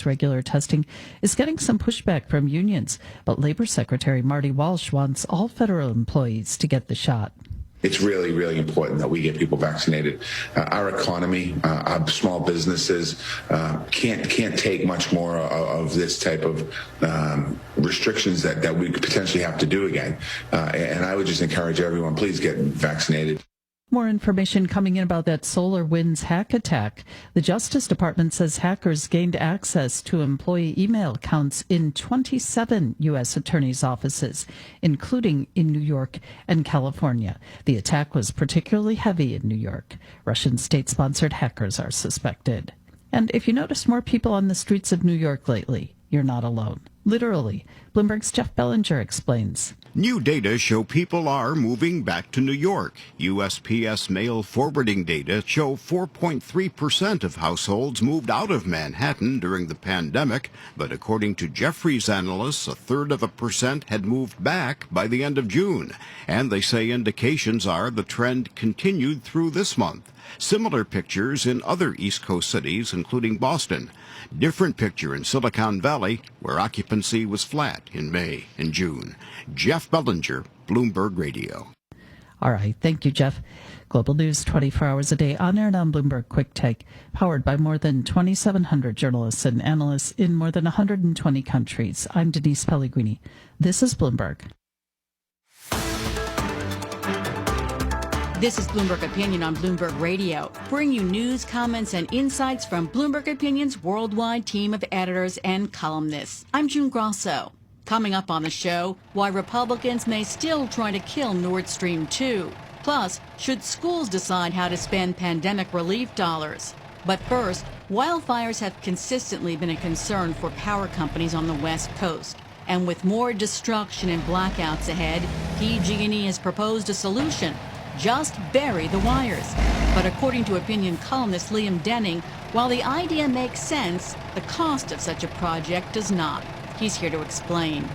Regular testing is getting some pushback from unions, but Labor Secretary Marty Walsh wants all federal employees to get the shot. It's really, really important that we get people vaccinated. Our economy, our small businesses can't take much more of this type of restrictions that we could potentially have to do again. And I would just encourage everyone, please get vaccinated. More information coming in about that SolarWinds hack attack. The Justice Department says hackers gained access to employee email accounts in 27 U.S. attorneys' offices, including in New York and California. The attack was particularly heavy in New York. Russian state-sponsored hackers are suspected. And if you notice more people on the streets of New York lately, you're not alone. Literally. Bloomberg's Jeff Bellinger explains. New data show people are moving back to New York. USPS mail forwarding data show 4.3% of households moved out of Manhattan during the pandemic, but according to Jefferies analysts, 1/3% had moved back by the end of June. And they say indications are the trend continued through this month. Similar pictures in other East Coast cities, including Boston. Different picture in Silicon Valley, where occupancy was flat in May and June. Jeff Bellinger, Bloomberg Radio. All right. Thank you, Jeff. Global news 24 hours a day on air and on Bloomberg Quick Take, powered by more than 2,700 journalists and analysts in more than 120 countries. I'm Denise Pellegrini. This is Bloomberg. This is Bloomberg Opinion on Bloomberg Radio. Bring you news, comments, and insights from Bloomberg Opinion's worldwide team of editors and columnists. I'm June Grosso. Coming up on the show, why Republicans may still try to kill Nord Stream 2. Plus, should schools decide how to spend pandemic relief dollars? But first, wildfires have consistently been a concern for power companies on the West Coast. And with more destruction and blackouts ahead, PG&E has proposed a solution. Just bury the wires. But according to opinion columnist Liam Denning, while the idea makes sense, the cost of such a project does not. He's here to explain.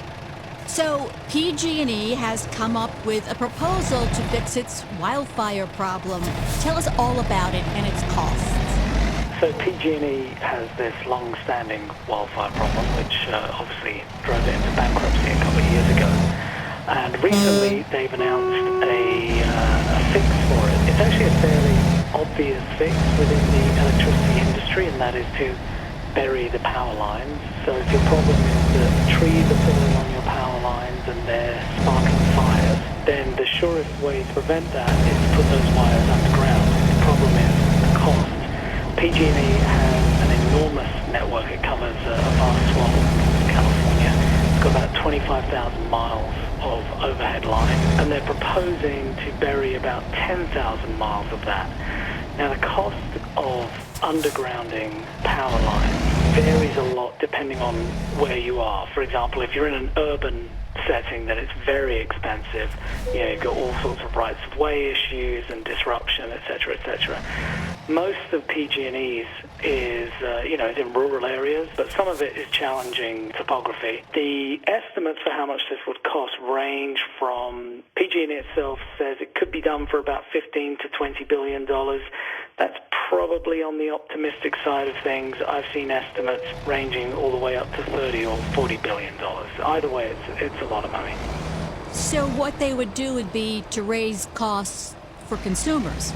So PG&E has come up with a proposal to fix its wildfire problem. Tell us all about it and its costs. So PG&E has this long-standing wildfire problem, which obviously drove it into bankruptcy a couple of years ago. And recently they've announced a fix for it. It's actually a fairly obvious fix within the electricity industry, and that is to bury the power lines. So if your problem is that trees are falling on your power lines and they're sparking fires, then the surest way to prevent that is to put those wires underground. The problem is the cost. PG&E has an enormous network. It covers a vast swath of California. It's got about 25,000 miles of overhead line, and they're proposing to bury about 10,000 miles of that. Now, the cost of undergrounding power lines varies a lot depending on where you are. For example, if you're in an urban setting, then it's very expensive. You've got all sorts of rights of way issues and disruption, etc., etc. Most of PG&E's is in rural areas, but some of it is challenging topography. The estimates for how much this would cost range from, PG&E itself says it could be done for about $15 to $20 billion. That's probably on the optimistic side of things. I've seen estimates ranging all the way up to $30 or $40 billion. Either way, it's a lot of money. So what they would do would be to raise costs for consumers.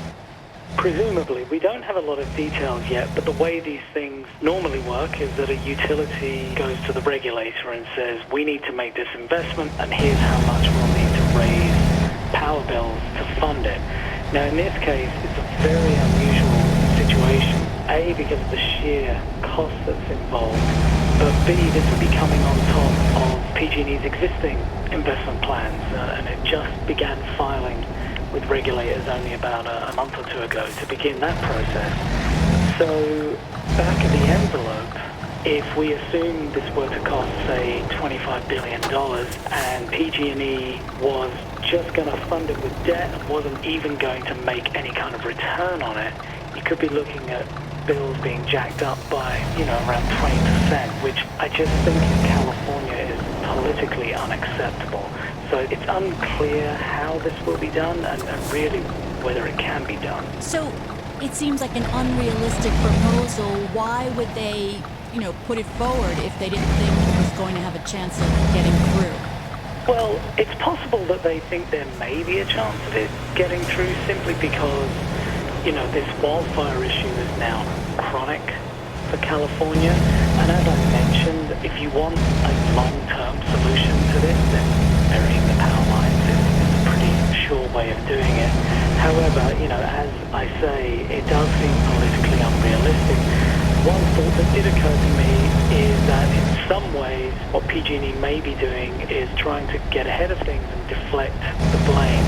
Presumably. We don't have a lot of details yet, but the way these things normally work is that a utility goes to the regulator and says, we need to make this investment, and here's how much we'll need to raise power bills to fund it. Now, in this case, it's a very unusual situation, A, because of the sheer cost that's involved, but B, this would be coming on top of PG&E's existing investment plans, and it just began filing with regulators only about a month or two ago to begin that process. So, back of the envelope, if we assume this were to cost, say, $25 billion, and PG&E was just going to fund it with debt and wasn't even going to make any kind of return on it, you could be looking at bills being jacked up by, around 20%, which I just think in California is politically unacceptable. So it's unclear how this will be done and really whether it can be done. So it seems like an unrealistic proposal. Why would they, put it forward if they didn't think it was going to have a chance of getting through? Well, it's possible that they think there may be a chance of it getting through simply because, this wildfire issue is now chronic for California. And as I mentioned, if you want a long-term solution to this, then burying the power lines is a pretty sure way of doing it. However, as I say, it does seem politically unrealistic. One thought that did occur to me is that in some ways what PG&E may be doing is trying to get ahead of things and deflect the blame.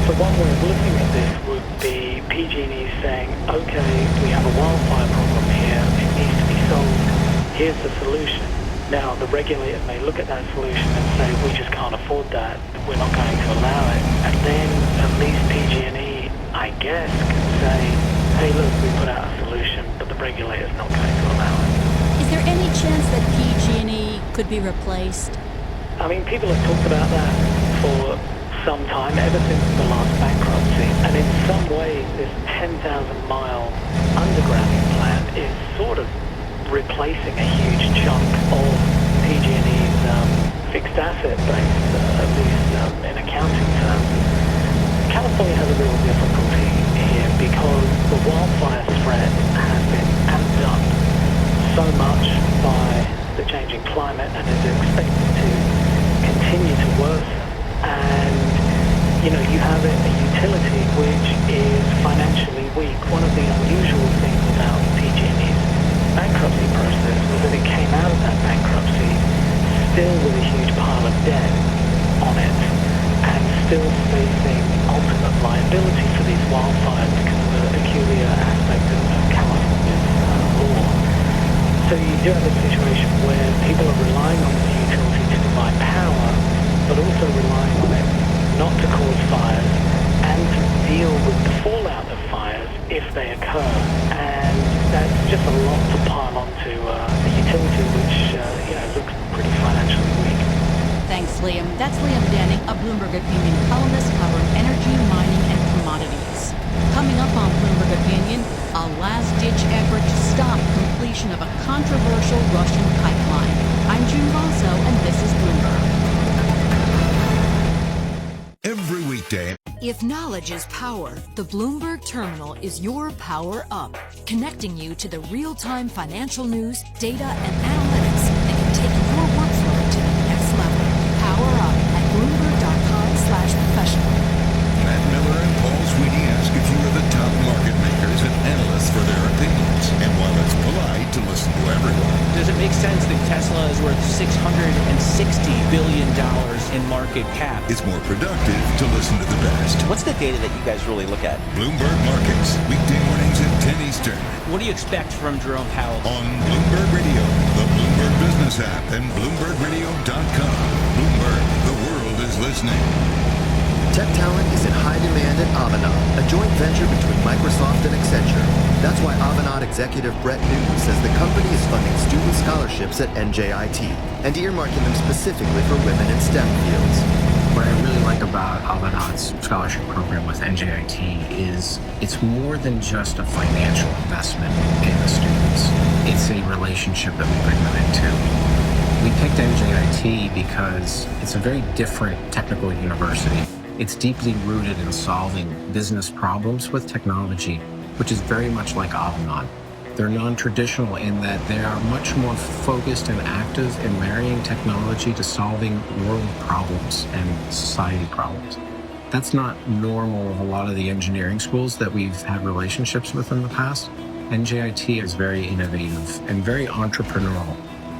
So one way of looking at this would be PG&E saying, okay, we have a wildfire problem here, it needs to be solved, here's the solution. Now the regulator may look at that solution and say, we just can't afford that, we're not going to allow it. And then at least PG&E, I guess, can say, hey look, we put out a solution, but the regulator's not going to allow it. Is there any chance that PG&E could be replaced? I mean, people have talked about that for some time, ever since the last bankruptcy, and in some ways this 10,000-mile undergrounding plant is sort of replacing a huge chunk of PG&E's fixed asset base, at least in accounting terms. California has a real difficulty here because the wildfire threat has been amped up so much by the changing climate and is expected to continue to worsen. And, you have a utility which is financially weak. One of the unusual things about PG&E's bankruptcy process was that it came out of that bankruptcy still with a huge pile of debt on it and still facing ultimate liability for these wildfires because of a peculiar aspect of California's law. So you do have a situation where people are relying on the utility to provide power, but also relying on it not to cause fires and to deal with the fallout of fires if they occur. And that's just a lot to pile onto the utility, which looks pretty financially weak. Thanks, Liam. That's Liam Denning, a Bloomberg Opinion columnist covering energy, mining, and commodities. Coming up on Bloomberg Opinion, a last-ditch effort to stop completion of a controversial Russian pipeline. I'm June Vaso, and this is Bloomberg. Every weekday. If knowledge is power, the Bloomberg Terminal is your power up, connecting you to the real-time financial news, data, and analytics that can take your workflow to the next level. Power up at Bloomberg.com/professional. Matt Miller and Paul Sweeney ask a few of the top market makers and analysts for their opinions. And while it's polite to listen to everyone, does it make sense that Tesla is worth $660 billion in market cap? it's more productive to listen to the best. What's the data that you guys really look at? Bloomberg Markets, weekday mornings at 10 Eastern. What do you expect from Jerome Powell? On Bloomberg Radio, the Bloomberg Business app, and BloombergRadio.com. Bloomberg, the world is listening. Tech talent is in high demand at Avanade, a joint venture between Microsoft and Accenture. That's why Avanade executive Brett Newton says the company is funding student scholarships at NJIT and earmarking them specifically for women in STEM fields. What I really like about Avanade's scholarship program with NJIT is it's more than just a financial investment in the students. It's a relationship that we bring them into. We picked NJIT because it's a very different technical university. It's deeply rooted in solving business problems with technology, which is very much like Avanade. They're non-traditional in that they are much more focused and active in marrying technology to solving world problems and society problems. That's not normal of a lot of the engineering schools that we've had relationships with in the past. NJIT is very innovative and very entrepreneurial.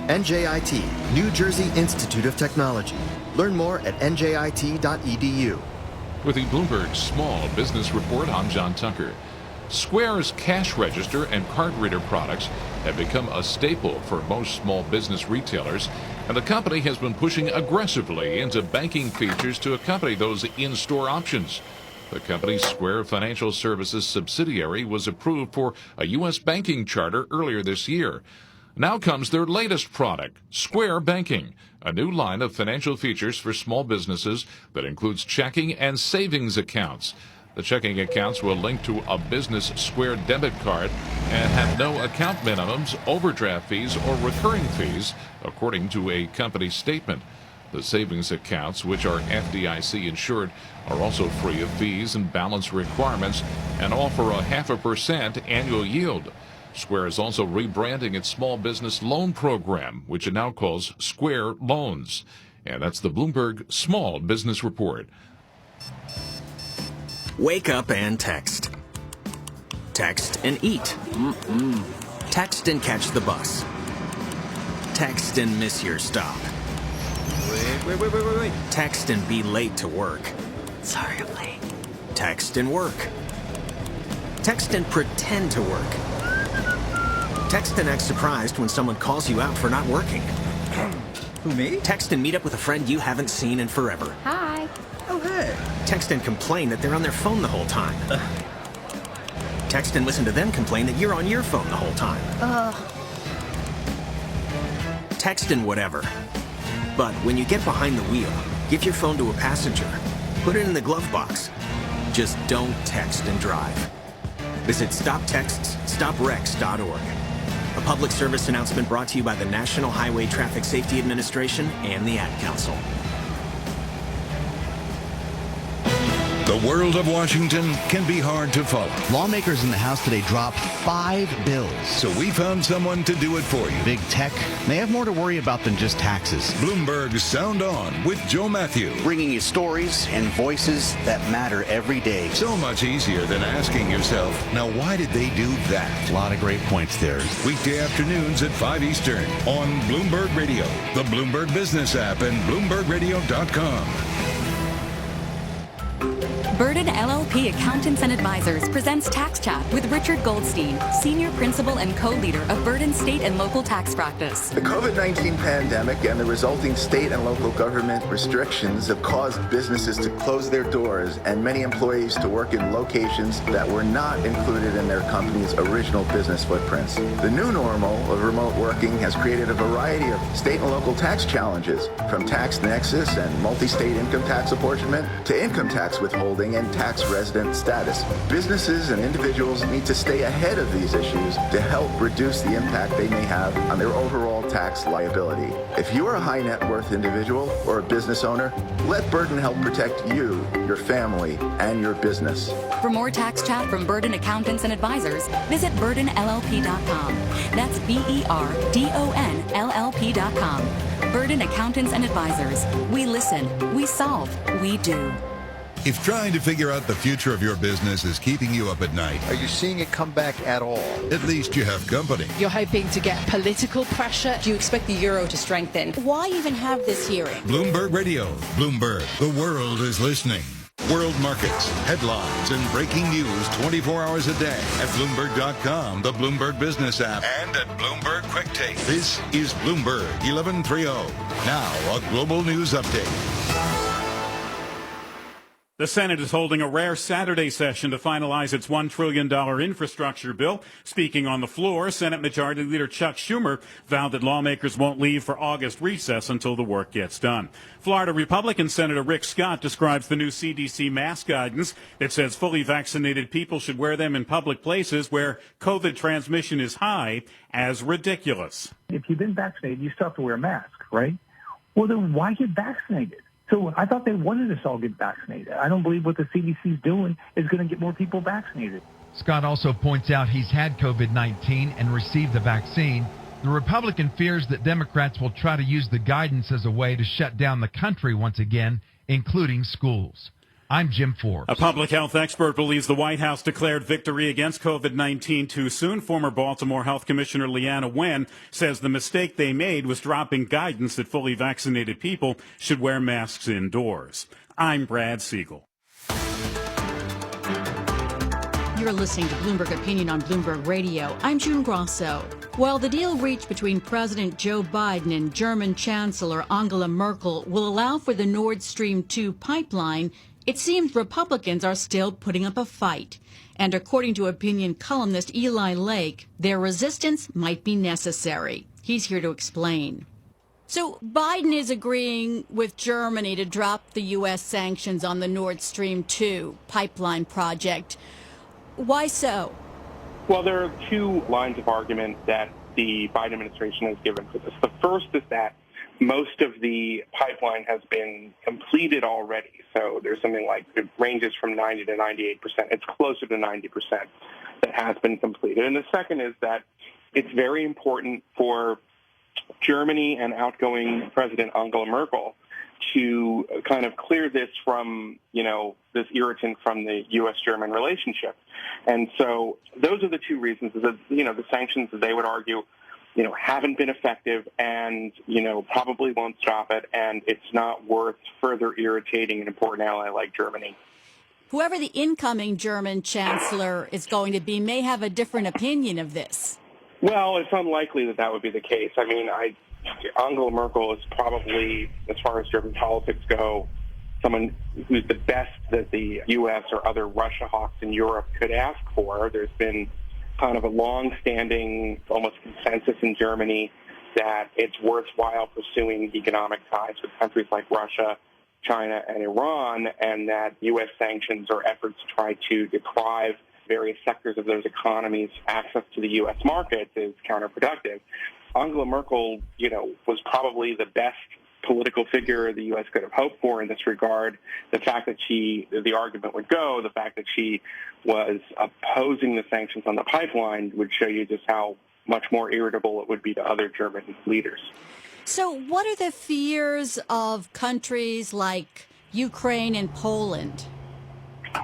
NJIT, New Jersey Institute of Technology. Learn more at njit.edu. With the Bloomberg Small Business Report, I'm John Tucker. Square's cash register and card reader products have become a staple for most small business retailers, and the company has been pushing aggressively into banking features to accompany those in-store options. The company's Square Financial Services subsidiary was approved for a U.S. banking charter earlier this year. Now comes their latest product, Square Banking, a new line of financial features for small businesses that includes checking and savings accounts. The checking accounts will link to a business Square debit card and have no account minimums, overdraft fees, or recurring fees, according to a company statement. The savings accounts, which are FDIC insured, are also free of fees and balance requirements and offer a 0.5% annual yield. Square is also rebranding its small business loan program, which it now calls Square Loans. And that's the Bloomberg Small Business Report. Wake up and text. Text and eat. Text and catch the bus. Text and miss your stop. Wait. Text and be late to work. Sorry, I'm late. Text and work. Text and pretend to work. Text and act surprised when someone calls you out for not working. Who, me? Text and meet up with a friend you haven't seen in forever. Hi. Oh, hey. Text and complain that they're on their phone the whole time. Text and listen to them complain that you're on your phone the whole time. Text and whatever. But when you get behind the wheel, give your phone to a passenger. Put it in the glove box. Just don't text and drive. Visit StopTextsStopWrecks.org. A public service announcement brought to you by the National Highway Traffic Safety Administration and the Ad Council. The world of Washington can be hard to follow. Lawmakers in the House today dropped 5 bills. So we found someone to do it for you. Big tech may have more to worry about than just taxes. Bloomberg Sound On with Joe Matthew. Bringing you stories and voices that matter every day. So much easier than asking yourself, now why did they do that? A lot of great points there. Weekday afternoons at 5 Eastern on Bloomberg Radio, the Bloomberg Business app, and BloombergRadio.com. Burden LLP Accountants and Advisors presents Tax Chat with Richard Goldstein, Senior Principal and Co-Leader of Burden State and Local Tax Practice. The COVID-19 pandemic and the resulting state and local government restrictions have caused businesses to close their doors and many employees to work in locations that were not included in their company's original business footprints. The new normal of remote working has created a variety of state and local tax challenges, from tax nexus and multi-state income tax apportionment to income tax withholding and tax resident status. Businesses and individuals need to stay ahead of these issues to help reduce the impact they may have on their overall tax liability. If you are a high net worth individual or a business owner, let Burden help protect you, your family, and your business. For more Tax Chat from Burden Accountants and Advisors, visit burdenllp.com. That's BERDONLLP.com. Burden Accountants and Advisors. We listen, we solve, we do. If trying to figure out the future of your business is keeping you up at night, Are you seeing it come back at all? at least you have company. You're hoping to get political pressure. Do you expect the euro to strengthen? Why even have this hearing? Bloomberg Radio. Bloomberg. The world is listening. World markets, headlines, and breaking news 24 hours a day at Bloomberg.com, the Bloomberg Business app, and at Bloomberg Quick Take. This is Bloomberg 1130. Now, a global news update. The Senate is holding a rare Saturday session to finalize its $1 trillion infrastructure bill. Speaking on the floor, Senate Majority Leader Chuck Schumer vowed that lawmakers won't leave for August recess until the work gets done. Florida Republican Senator Rick Scott describes the new CDC mask guidance that says fully vaccinated people should wear them in public places where COVID transmission is high as ridiculous. If you've been vaccinated, you still have to wear a mask, right? Well, then why get vaccinated? So I thought they wanted us all to get vaccinated. I don't believe what the CDC is doing is going to get more people vaccinated. Scott also points out he's had COVID-19 and received the vaccine. The Republican fears that Democrats will try to use the guidance as a way to shut down the country once again, including schools. I'm Jim Forbes. A public health expert believes the White House declared victory against COVID-19 too soon. Former Baltimore Health Commissioner Leanna Wen says the mistake they made was dropping guidance that fully vaccinated people should wear masks indoors. I'm Brad Siegel. You're listening to Bloomberg Opinion on Bloomberg Radio. I'm June Grosso. While the deal reached between President Joe Biden and German Chancellor Angela Merkel will allow for the Nord Stream 2 pipeline, it seems Republicans are still putting up a fight. And according to opinion columnist Eli Lake, their resistance might be necessary. He's here to explain. So Biden is agreeing with Germany to drop the U.S. sanctions on the Nord Stream 2 pipeline project. Why so? Well, there are two lines of argument that the Biden administration has given for this. The first is that most of the pipeline has been completed already. So there's something like, it ranges from 90 to 98%. It's closer to 90% that has been completed. And the second is that it's very important for Germany and outgoing President Angela Merkel to kind of clear this from, this irritant from the U.S.-German relationship. And so those are the two reasons that, the sanctions, they would argue, haven't been effective and, probably won't stop it. And it's not worth further irritating an important ally like Germany. Whoever the incoming German chancellor is going to be may have a different opinion of this. Well, it's unlikely that would be the case. I mean, Angela Merkel is probably, as far as German politics go, someone who's the best that the U.S. or other Russia hawks in Europe could ask for. There's been kind of a long-standing, almost consensus in Germany that it's worthwhile pursuing economic ties with countries like Russia, China, and Iran, and that U.S. sanctions or efforts to try to deprive various sectors of those economies access to the U.S. market is counterproductive. Angela Merkel, was probably the best political figure the U.S. could have hoped for in this regard. The fact that the argument would go, the fact that she was opposing the sanctions on the pipeline would show you just how much more irritable it would be to other German leaders. So what are the fears of countries like Ukraine and Poland?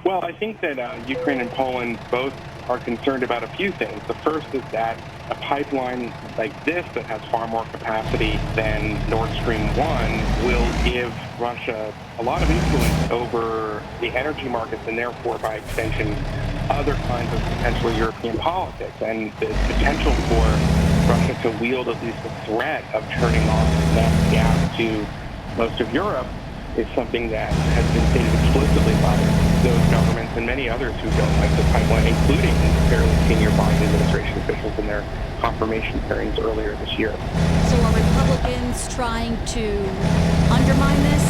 Well, I think that Ukraine and Poland both are concerned about a few things. The first is that a pipeline like this that has far more capacity than Nord Stream 1 will give Russia a lot of influence over the energy markets and therefore, by extension, other kinds of potential European politics. And the potential for Russia to wield at least the threat of turning off natural gas to most of Europe is something that has been stated explicitly by those governments and many others who don't like the pipeline, including fairly senior Biden administration officials in their confirmation hearings earlier this year. So are Republicans trying to undermine this?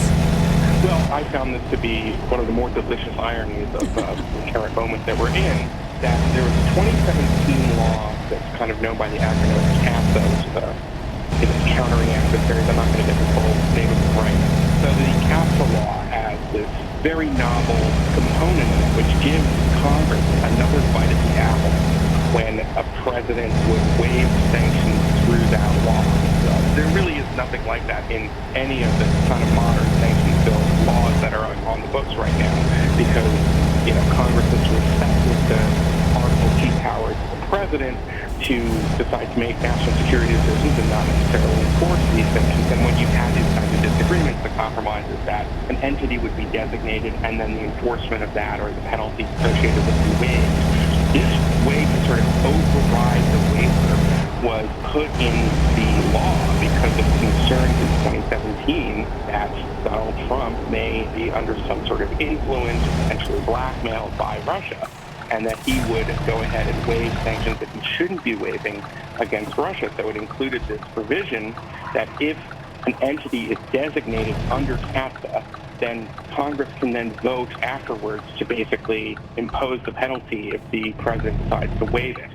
Well, I found this to be one of the more delicious ironies of the current moment that we're in, that there was a 2017 law that's kind of known by the acronym CAFTA, which is countering adversaries. I'm not going to get the full name of it right. So the CAFTA law has this very novel component in it, which gives Congress another bite at the apple when a president would waive sanctions through that law. So there really is nothing like that in any of the kind of modern sanctions bill laws that are on the books right now, because Congress has respected the Article T powers of the president to decide to make national security decisions and not necessarily enforce these sanctions. And when you've had these kinds of disagreements, the compromise is that an entity would be designated and then the enforcement of that or the penalties associated with the waived. This way to sort of override the waiver was put in the law because of concerns in 2017 that Donald Trump may be under some sort of influence, potentially blackmailed by Russia, and that he would go ahead and waive sanctions that he shouldn't be waiving against Russia. So it included this provision that if an entity is designated under CAFTA, then Congress can then vote afterwards to basically impose the penalty if the president decides to waive it.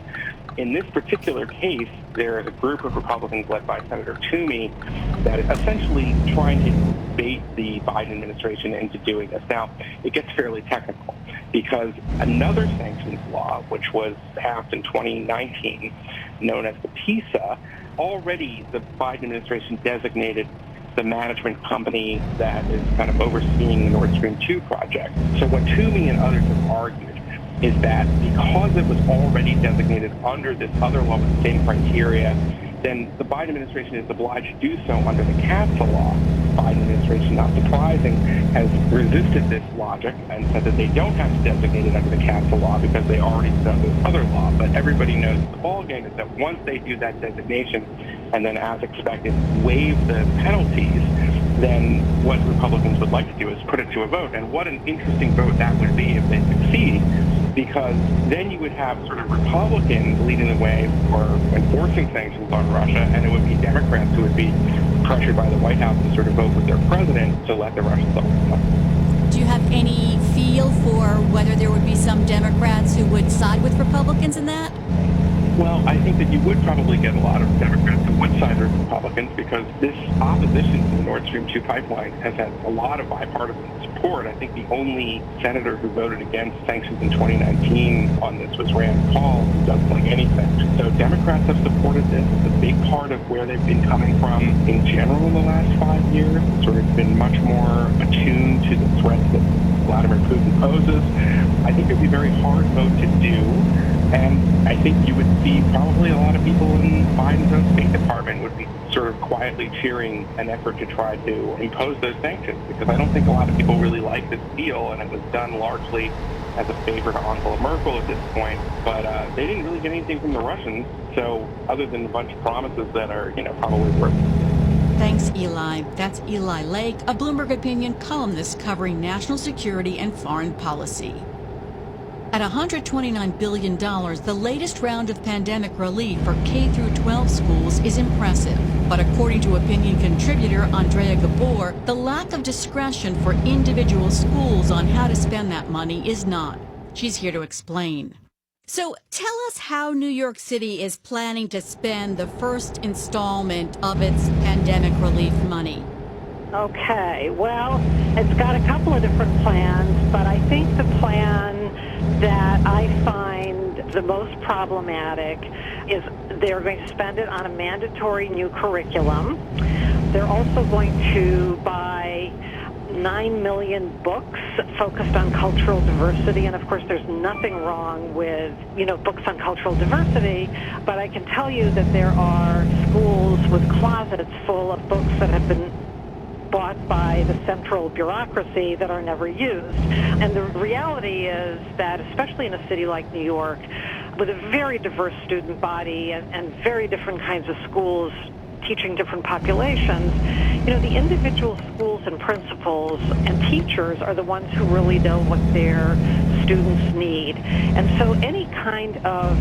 In this particular case, there is a group of Republicans led by Senator Toomey that is essentially trying to bait the Biden administration into doing this. Now, it gets fairly technical because another sanctions law, which was passed in 2019, known as the PISA, already the Biden administration designated the management company that is kind of overseeing the Nord Stream 2 project. So what Toomey and others have argued is that because it was already designated under this other law with the same criteria, then the Biden administration is obliged to do so under the CAFTA law. The Biden administration, not surprising, has resisted this logic and said that they don't have to designate it under the CAFTA law because they already done this other law. But everybody knows the ballgame is that once they do that designation and then, as expected, waive the penalties, then what Republicans would like to do is put it to a vote. And what an interesting vote that would be if they succeed, because then you would have sort of Republicans leading the way for enforcing sanctions on Russia, and it would be Democrats who would be pressured by the White House to sort of vote with their president to let the Russians off the hook. Do you have any feel for whether there would be some Democrats who would side with Republicans in that? Well, I think that you would probably get a lot of Democrats who would side with Republicans because this opposition to the Nord Stream 2 pipeline has had a lot of bipartisan support. I think the only senator who voted against sanctions in 2019 on this was Rand Paul, who doesn't like anything. So Democrats have supported this. It's a big part of where they've been coming from in general in the last 5 years. It's sort of been much more attuned to the threats that Vladimir Putin poses. I think it would be a very hard vote to do. And I think you would see probably a lot of people in Biden's own State Department would be sort of quietly cheering an effort to try to impose those sanctions, because I don't think a lot of people really like this deal, and it was done largely as a favor to Angela Merkel at this point. But they didn't really get anything from the Russians, so other than a bunch of promises that are, probably worth it. Thanks, Eli. That's Eli Lake, a Bloomberg Opinion columnist covering national security and foreign policy. At $129 billion, the latest round of pandemic relief for K-12 schools is impressive. But according to opinion contributor Andrea Gabor, the lack of discretion for individual schools on how to spend that money is not. She's here to explain. So tell us how New York City is planning to spend the first installment of its pandemic relief money. Okay, well, it's got a couple of different plans, but I think the plan that I find the most problematic is they're going to spend it on a mandatory new curriculum. They're also going to buy 9 million books focused on cultural diversity, and of course there's nothing wrong with, books on cultural diversity, but I can tell you that there are schools with closets full of books that have been bought by the central bureaucracy that are never used. And the reality is that, especially in a city like New York, with a very diverse student body and very different kinds of schools teaching different populations, the individual schools and principals and teachers are the ones who really know what their students need. And so any kind of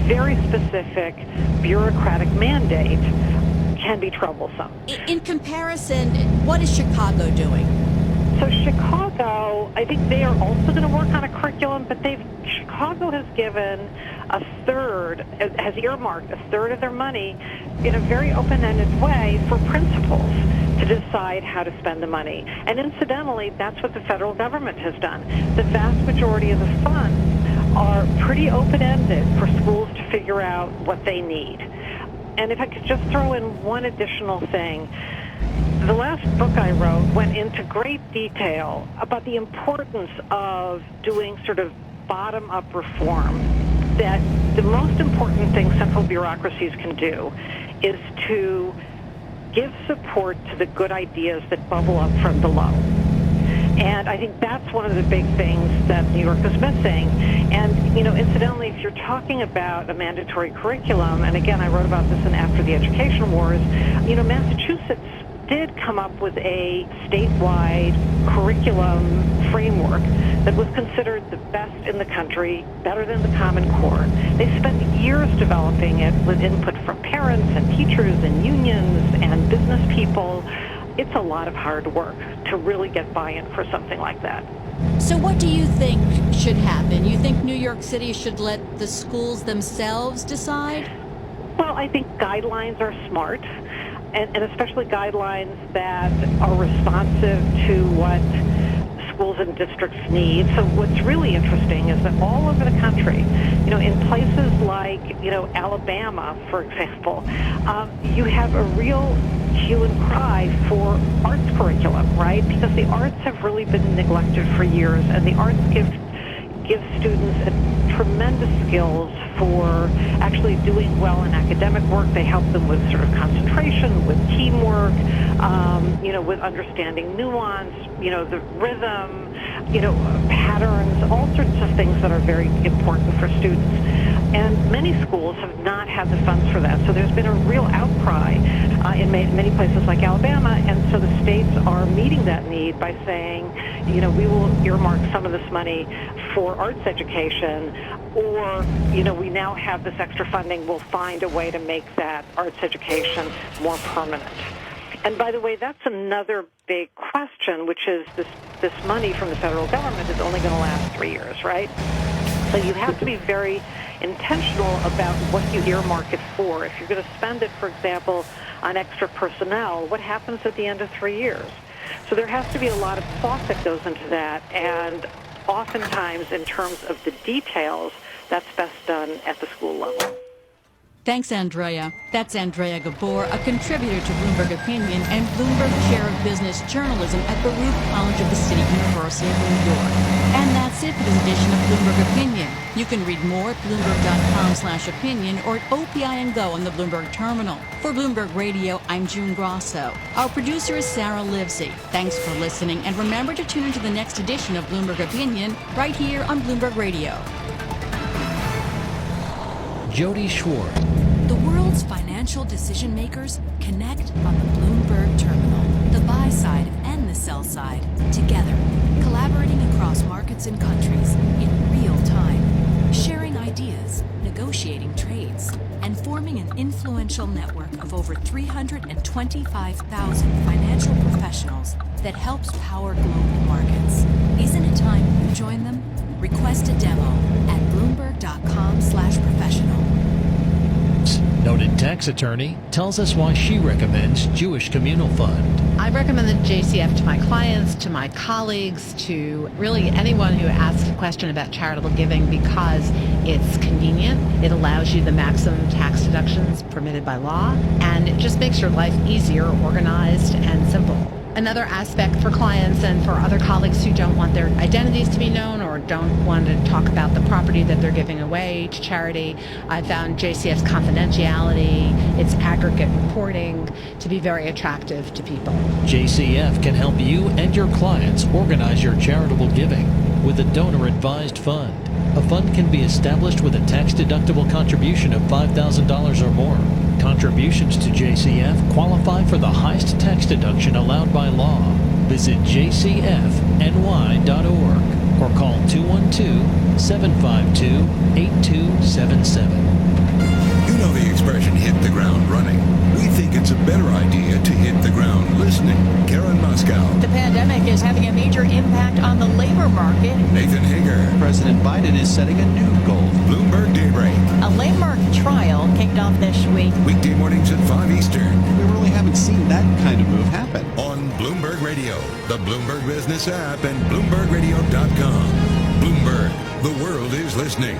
very specific bureaucratic mandate can be troublesome. In comparison, what is Chicago doing? So Chicago, I think they are also going to work on a curriculum, but Chicago has given has earmarked a third of their money in a very open-ended way for principals to decide how to spend the money. And incidentally, that's what the federal government has done. The vast majority of the funds are pretty open-ended for schools to figure out what they need. And if I could just throw in one additional thing, the last book I wrote went into great detail about the importance of doing sort of bottom-up reform, that the most important thing central bureaucracies can do is to give support to the good ideas that bubble up from below. And I think that's one of the big things that New York is missing. And, incidentally, if you're talking about a mandatory curriculum, and again, I wrote about this in After the Education Wars, Massachusetts did come up with a statewide curriculum framework that was considered the best in the country, better than the Common Core. They spent years developing it with input from parents and teachers and unions and business people. It's a lot of hard work to really get buy-in for something like that. So what do you think should happen? You think New York City should let the schools themselves decide? Well, I think guidelines are smart, and especially guidelines that are responsive to what schools and districts need. So what's really interesting is that all over the country, in places like, Alabama, for example, you have a real hue and cry for arts curriculum, right? Because the arts have really been neglected for years, and the arts give students tremendous skills for actually doing well in academic work. They help them with sort of concentration, with teamwork, with understanding nuance, the rhythm, patterns, all sorts of things that are very important for students. And many schools have not had the funds for that. So there's been a real outcry in many places like Alabama, and so the states are meeting that need by saying, we will earmark some of this money for arts education, or, we now have this extra funding, we'll find a way to make that arts education more permanent. And by the way, that's another big question, which is this money from the federal government is only going to last 3 years, right? So you have to be very intentional about what you earmark it for. If you're going to spend it, for example, on extra personnel, what happens at the end of 3 years? So there has to be a lot of thought that goes into that, and oftentimes in terms of the details, that's best done at the school level. Thanks, Andrea. That's Andrea Gabor, a contributor to Bloomberg Opinion and Bloomberg Chair of Business Journalism at Baruch College of the City University of New York. And that's it for this edition of Bloomberg Opinion. You can read more at Bloomberg.com/opinion or at OPI and Go on the Bloomberg Terminal. For Bloomberg Radio, I'm June Grosso. Our producer is Sarah Livesey. Thanks for listening, and remember to tune into the next edition of Bloomberg Opinion right here on Bloomberg Radio. Jody Schwartz. The world's financial decision makers connect on the Bloomberg Terminal. The buy side and the sell side together, collaborating across markets and countries in real time, sharing ideas, negotiating trades, and forming an influential network of over 325,000 financial professionals that helps power global markets. Isn't it time you join them? Request a demo at Bloomberg.com/professional. Noted tax attorney tells us why she recommends Jewish Communal Fund. I recommend the JCF to my clients, to my colleagues, to really anyone who asks a question about charitable giving, because it's convenient, it allows you the maximum tax deductions permitted by law, and it just makes your life easier, organized, and simple. Another aspect for clients and for other colleagues who don't want their identities to be known or don't want to talk about the property that they're giving away to charity, I found JCF's confidentiality, its aggregate reporting to be very attractive to people. JCF can help you and your clients organize your charitable giving with a donor-advised fund. A fund can be established with a tax-deductible contribution of $5,000 or more. Contributions to JCF qualify for the highest tax deduction allowed by law. Visit jcfny.org or call 212-752-8277. You know the expression, hit the ground running. We think it's a better idea to hit the ground listening. Karen Moscow. The pandemic is having a major impact on the labor market. Nathan Hager. President Biden is setting a new goal. Bloomberg Daybreak. A landmark trial kicked off this week. Weekday mornings at 5 Eastern. We really haven't seen that kind of move happen. On Bloomberg Radio, the Bloomberg Business app, and BloombergRadio.com. Bloomberg, the world is listening.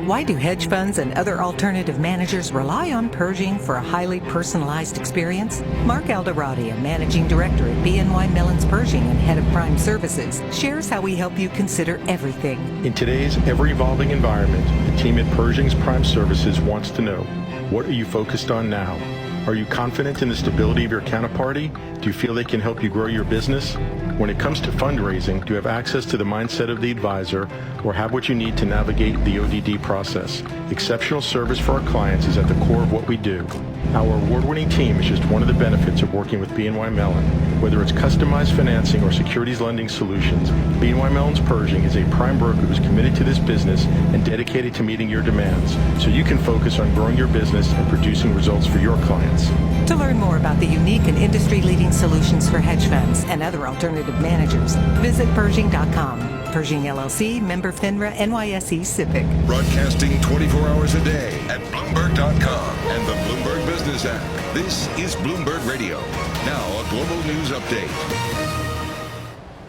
Why do hedge funds and other alternative managers rely on Pershing for a highly personalized experience? Mark Alderati, a managing director at BNY Mellon's Pershing and head of Prime Services, shares how we help you consider everything. In today's ever-evolving environment, the team at Pershing's Prime Services wants to know, what are you focused on now? Are you confident in the stability of your counterparty? Do you feel they can help you grow your business? When it comes to fundraising, do you have access to the mindset of the advisor or have what you need to navigate the ODD process? Exceptional service for our clients is at the core of what we do. Our award-winning team is just one of the benefits of working with BNY Mellon. Whether it's customized financing or securities lending solutions, BNY Mellon's Pershing is a prime broker who's committed to this business and dedicated to meeting your demands, so you can focus on growing your business and producing results for your clients. To learn more about the unique and industry-leading solutions for hedge funds and other alternative managers, visit Pershing.com. Pershing LLC, member FINRA, NYSE SIPC. Broadcasting 24 hours a day at Bloomberg.com and the Bloomberg Business app. This is Bloomberg Radio. Now, a global news update.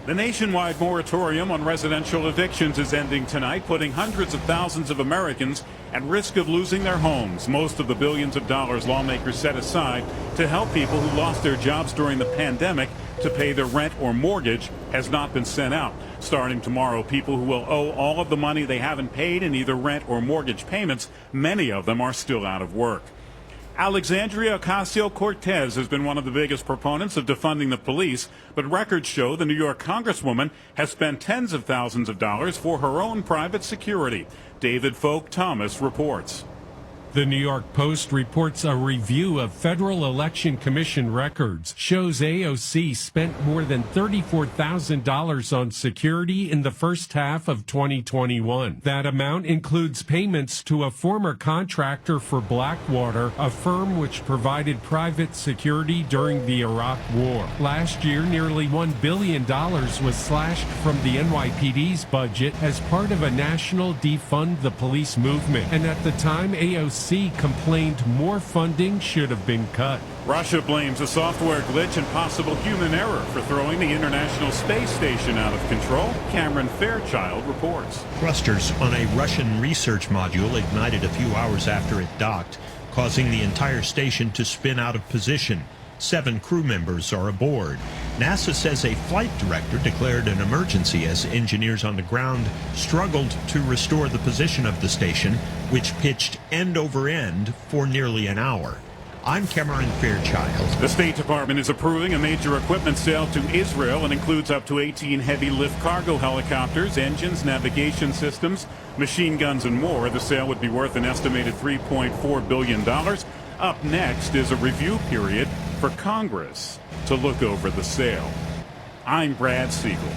The nationwide moratorium on residential evictions is ending tonight, putting hundreds of thousands of Americans at risk of losing their homes. Most of the billions of dollars lawmakers set aside to help people who lost their jobs during the pandemic to pay their rent or mortgage has not been sent out. Starting tomorrow, people who will owe all of the money they haven't paid in either rent or mortgage payments, many of them are still out of work. Alexandria Ocasio-Cortez has been one of the biggest proponents of defunding the police, but records show the New York Congresswoman has spent tens of thousands of dollars for her own private security. David Folk Thomas reports. The New York Post reports a review of Federal Election Commission records shows AOC spent more than $34,000 on security in the first half of 2021. That amount includes payments to a former contractor for Blackwater, a firm which provided private security during the Iraq War. Last year, nearly $1 billion was slashed from the NYPD's budget as part of a national defund the police movement. And at the time, AOC complained more funding should have been cut. Russia blames a software glitch and possible human error for throwing the International Space Station out of control. Cameron Fairchild reports. Thrusters on a Russian research module ignited a few hours after it docked, causing the entire station to spin out of position. 7 crew members are aboard. NASA says a flight director declared an emergency as engineers on the ground struggled to restore the position of the station, which pitched end over end for nearly an hour. I'm Cameron Fairchild. The State Department is approving a major equipment sale to Israel and includes up to 18 heavy lift cargo helicopters, engines, navigation systems, machine guns, and more. The sale would be worth an estimated $3.4 billion. Up next is a review period for Congress to look over the sale. I'm Brad Siegel.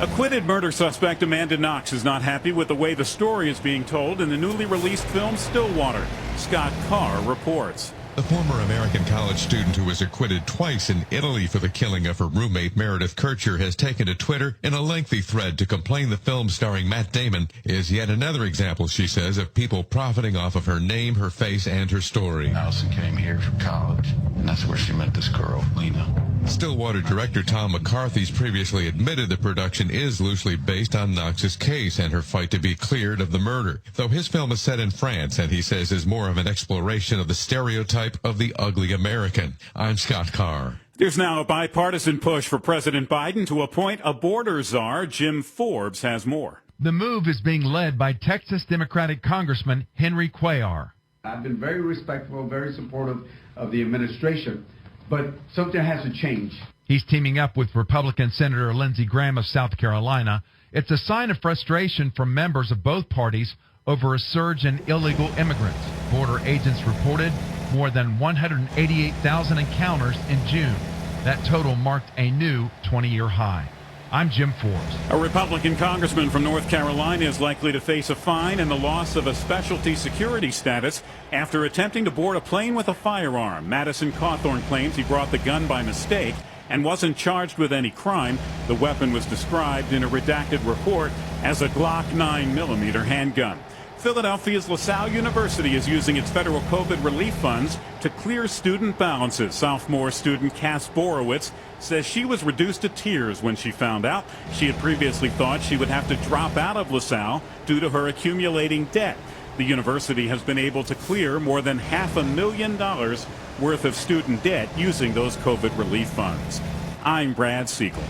Acquitted murder suspect Amanda Knox is not happy with the way the story is being told in the newly released film Stillwater. Scott Carr reports. The former American college student who was acquitted twice in Italy for the killing of her roommate Meredith Kircher has taken to Twitter in a lengthy thread to complain the film starring Matt Damon is yet another example, she says, of people profiting off of her name, her face, and her story. Allison came here from college, and that's where she met this girl, Lena. Stillwater director Tom McCarthy's previously admitted the production is loosely based on Knox's case and her fight to be cleared of the murder, though his film is set in France and he says is more of an exploration of the stereotype of the ugly American. I'm Scott Carr. There's now a bipartisan push for President Biden to appoint a border czar. Jim Forbes has more. The move is being led by Texas Democratic Congressman Henry Cuellar. I've been very respectful, very supportive of the administration, but something has to change. He's teaming up with Republican Senator Lindsey Graham of South Carolina. It's a sign of frustration from members of both parties over a surge in illegal immigrants. Border agents reported more than 188,000 encounters in June. That total marked a new 20-year high. I'm Jim Forbes. A Republican congressman from North Carolina is likely to face a fine and the loss of a specialty security status after attempting to board a plane with a firearm. Madison Cawthorn claims he brought the gun by mistake and wasn't charged with any crime. The weapon was described in a redacted report as a Glock 9mm handgun. Philadelphia's LaSalle University is using its federal COVID relief funds to clear student balances. Sophomore student Cass Borowitz says she was reduced to tears when she found out. She had previously thought she would have to drop out of LaSalle due to her accumulating debt. The university has been able to clear more than $500,000 worth of student debt using those COVID relief funds. I'm Brad Siegel.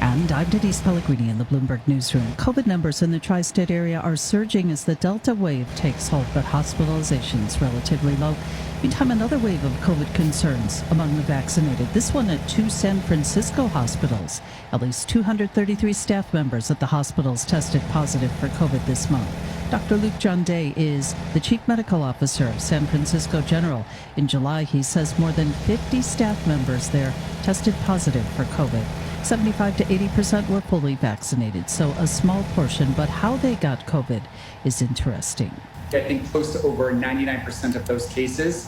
And I'm Denise Pellegrini in the Bloomberg Newsroom. COVID numbers in the tri-state area are surging as the Delta wave takes hold, but hospitalizations relatively low. Meantime, another wave of COVID concerns among the vaccinated. This one at 2 San Francisco hospitals. At least 233 staff members at the hospitals tested positive for COVID this month. Dr. Luke John Day is the chief medical officer of San Francisco General. In July, he says more than 50 staff members there tested positive for COVID. 75 to 80% were fully vaccinated, so a small portion, but how they got COVID is interesting. I think close to over 99% of those cases,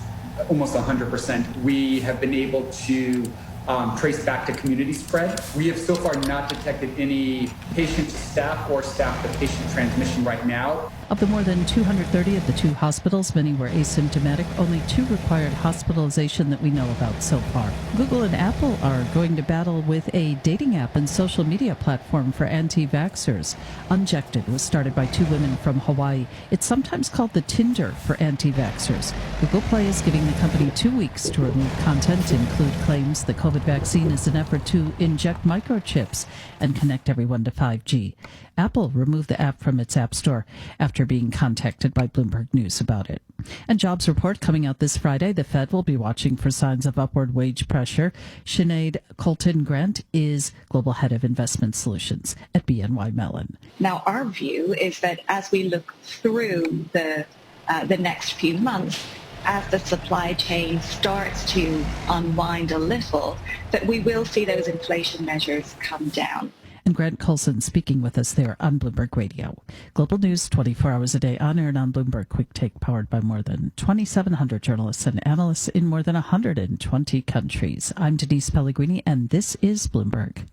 almost 100%, we have been able to trace back to community spread. We have so far not detected any patient to staff or staff to patient transmission right now. Of the more than 230 at the 2 hospitals, many were asymptomatic. Only 2 required hospitalization that we know about so far. Google and Apple are going to battle with a dating app and social media platform for anti-vaxxers. Unjected was started by 2 women from Hawaii. It's sometimes called the Tinder for anti-vaxxers. Google Play is giving the company 2 weeks to remove content, include claims the COVID vaccine is an effort to inject microchips and connect everyone to 5G. Apple removed the app from its App Store after being contacted by Bloomberg News about it. And jobs report coming out this Friday. The Fed will be watching for signs of upward wage pressure. Sinead Colton-Grant is Global Head of Investment Solutions at BNY Mellon. Now, our view is that as we look through the the next few months, as the supply chain starts to unwind a little, that we will see those inflation measures come down. And Grant Coulson speaking with us there on Bloomberg Radio. Global news 24 hours a day on air and on Bloomberg Quick Take, powered by more than 2,700 journalists and analysts in more than 120 countries. I'm Denise Pellegrini, and this is Bloomberg.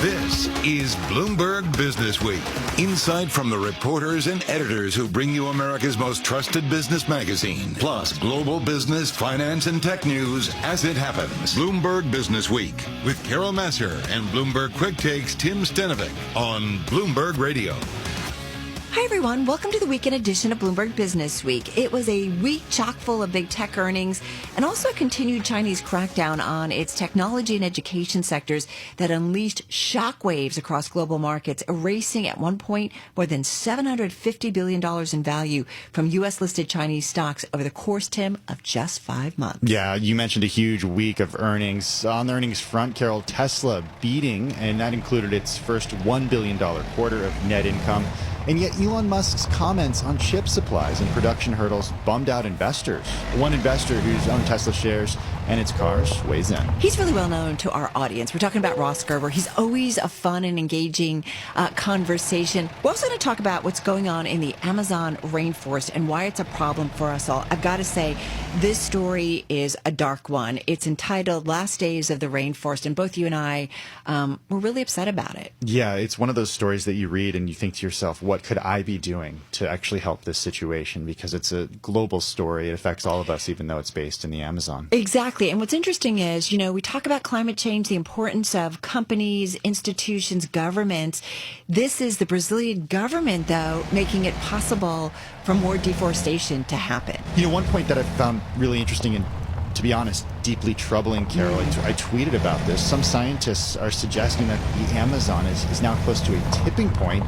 This is Bloomberg Business Week. Insight from the reporters and editors who bring you America's most trusted business magazine. Plus, global business, finance, and tech news as it happens. Bloomberg Business Week with Carol Masser and Bloomberg Quick Takes Tim Stenovic on Bloomberg Radio. Hi, everyone. Welcome to the weekend edition of Bloomberg Business Week. It was a week chock full of big tech earnings and also a continued Chinese crackdown on its technology and education sectors that unleashed shockwaves across global markets, erasing at one point more than $750 billion in value from U.S.-listed Chinese stocks over the course, Tim, of just 5 months. Yeah, you mentioned a huge week of earnings. On the earnings front, Carol, Tesla beating, and that included its first $1 billion quarter of net income. And yet Elon Musk's comments on chip supplies and production hurdles bummed out investors. One investor who's owned Tesla shares and its cars weighs in. He's really well known to our audience. We're talking about Ross Gerber. He's always a fun and engaging conversation. We're also going to talk about what's going on in the Amazon rainforest and why it's a problem for us all. I've got to say, this story is a dark one. It's entitled Last Days of the Rainforest, and both you and I were really upset about it. Yeah, it's one of those stories that you read and you think to yourself, what could I be doing to actually help this situation? Because it's a global story. It affects all of us, even though it's based in the Amazon. Exactly. And what's interesting is, you know, we talk about climate change, the importance of companies, institutions, governments. This is the Brazilian government, though, making it possible for more deforestation to happen. You know, one point that I found really interesting and, to be honest, deeply troubling, Carol, I tweeted about this. Some scientists are suggesting that the Amazon is now close to a tipping point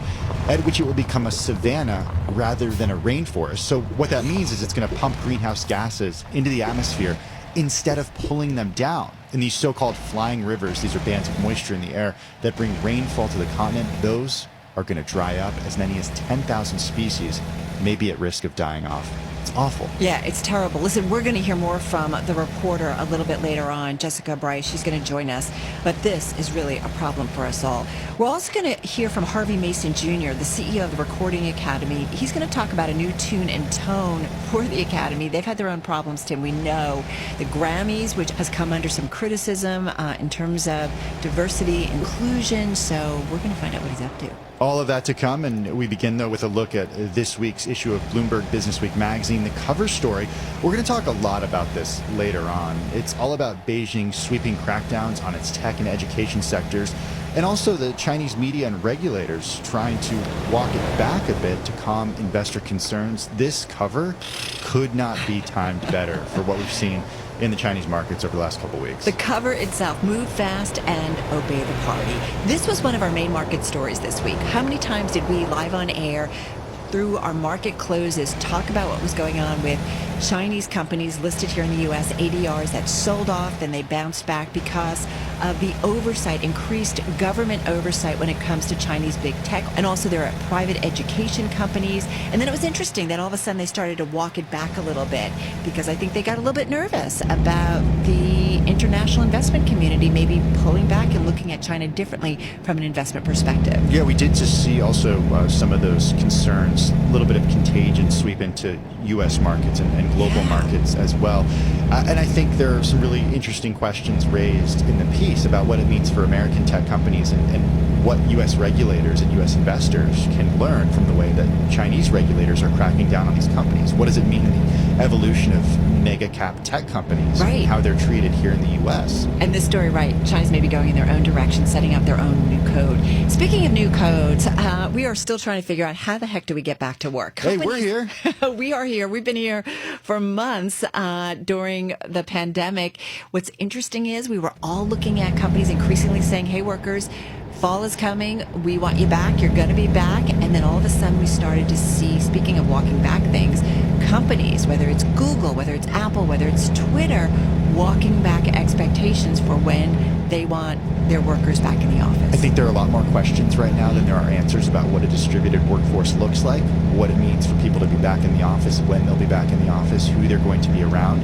at which it will become a savanna rather than a rainforest. So what that means is it's going to pump greenhouse gases into the atmosphere instead of pulling them down. And these so-called flying rivers, these are bands of moisture in the air that bring rainfall to the continent, those are going to dry up. As many as 10,000 species may be at risk of dying off. It's awful. Yeah, it's terrible. Listen, we're going to hear more from the reporter a little bit later on, Jessica Bryce. She's going to join us. But this is really a problem for us all. We're also going to hear from Harvey Mason Jr., the CEO of the Recording Academy. He's going to talk about a new tune and tone for the Academy. They've had their own problems, Tim. We know the Grammys, which has come under some criticism in terms of diversity, inclusion. So we're going to find out what he's up to. All of that to come, and we begin, though, with a look at this week's issue of Bloomberg Business Week magazine, the cover story. We're going to talk a lot about this later on. It's all about Beijing's sweeping crackdowns on its tech and education sectors, and also the Chinese media and regulators trying to walk it back a bit to calm investor concerns. This cover could not be timed better for what we've seen in the Chinese markets over the last couple of weeks. The cover itself, move fast and obey the party. This was one of our main market stories this week. How many times did we live on air through our market closes talk about what was going on with Chinese companies listed here in the U.S., ADRs that sold off, then they bounced back because of the oversight, increased government oversight when it comes to Chinese big tech. And also there are private education companies. And then it was interesting that all of a sudden they started to walk it back a little bit because I think they got a little bit nervous about the international investment community maybe pulling back and looking at China differently from an investment perspective. Yeah, we did just see also some of those concerns, a little bit of contagion sweep into U.S. markets and global markets as well. And I think there are some really interesting questions raised in the piece about what it means for American tech companies and what U.S. regulators and U.S. investors can learn from the way that Chinese regulators are cracking down on these companies. What does it mean in the evolution of mega cap tech companies, right, and how they're treated here in the U.S.? And this story, right, China's maybe going in their own direction, setting up their own new code. Speaking of new codes, we are still trying to figure out how the heck do we get back to work. Hey, we're here. We are here. We've been here for months during the pandemic. What's interesting is we were all looking at companies increasingly saying, hey, workers, fall is coming. We want you back. You're going to be back. And then all of a sudden we started to see, speaking of walking back things, companies, whether it's Google, whether it's Apple, whether it's Twitter, walking back expectations for when they want their workers back in the office. I think there are a lot more questions right now than there are answers about what a distributed workforce looks like, what it means for people to be back in the office, when they'll be back in the office, who they're going to be around.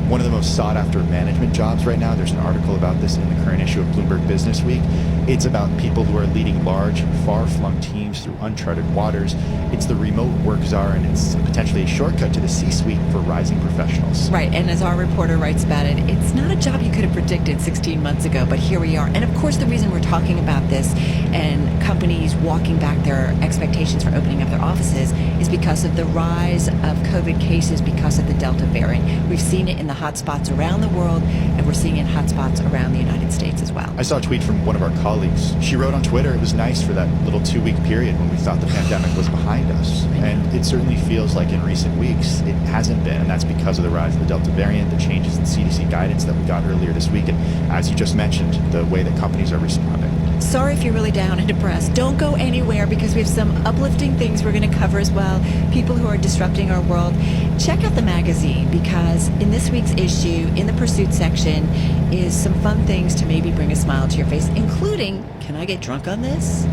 One of the most sought after management jobs right now, there's an article about this in the current issue of Bloomberg Business Week. It's about people who are leading large, far-flung teams through uncharted waters. It's the remote work czar, and it's potentially a shortcut to the C-suite for rising professionals. Right, and as our reporter writes about it, it's not a job you could have predicted 16 months ago, but here we are. And of course, the reason we're talking about this and companies walking back their expectations for opening up their offices is because of the rise of COVID cases because of the Delta variant. We've seen it in the hotspots around the world, and we're seeing it in hotspots around the United States as well. I saw a tweet from one of our colleagues. She wrote on Twitter, it was nice for that little 2-week period when we thought the pandemic was behind us. And it certainly feels like in recent weeks it hasn't been, and that's because of the rise of the Delta variant, the changes in CDC guidance that we got earlier this week, and as you just mentioned, the way that companies are responding. Sorry if you're really down and depressed. Don't go anywhere because we have some uplifting things we're going to cover as well. People who are disrupting our world. Check out the magazine because in this week's issue, in the Pursuit section, is some fun things to maybe bring a smile to your face, including, can I get drunk on this?